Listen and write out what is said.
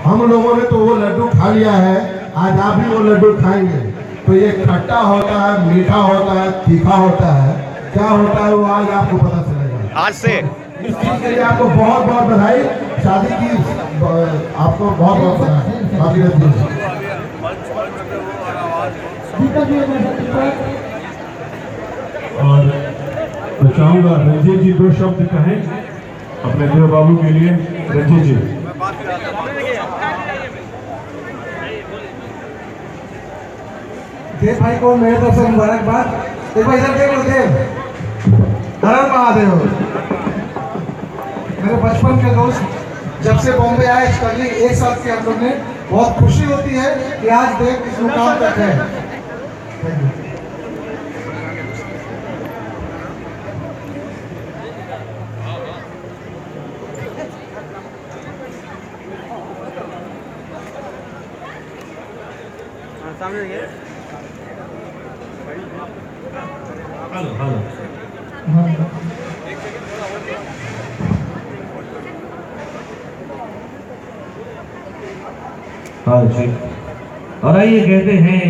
हम लोगों ने तो वो लड्डू खा लिया है, आज आप भी वो लड्डू खाएंगे। तो ये खट्टा होता है, मीठा होता है, तीखा होता है, क्या होता है वो आज आपको पता चलेगा आज से। इस चीज के लिए आपको बहुत बहुत बधाई। शादी की आपको बहुत बहुत बधाई। बाकी और मैं चाहूंगा रंजीत जी 2 शब्द कहें अपने देव बाबू के लिए। रंजीत जी। देव भाई को मेरे तरफ से मुबारकबाद। देव भाई इधर देख लो देव। हर हर महादेव। मेरे बचपन के दोस्त जब से बॉम्बे आए स्टर्लिंग एक साथ के हम लोग ने, बहुत खुशी होती है कि आज देव इस मुकाम तक है। Thank you. Hello hello. हाँ जी। और आइए कहते हैं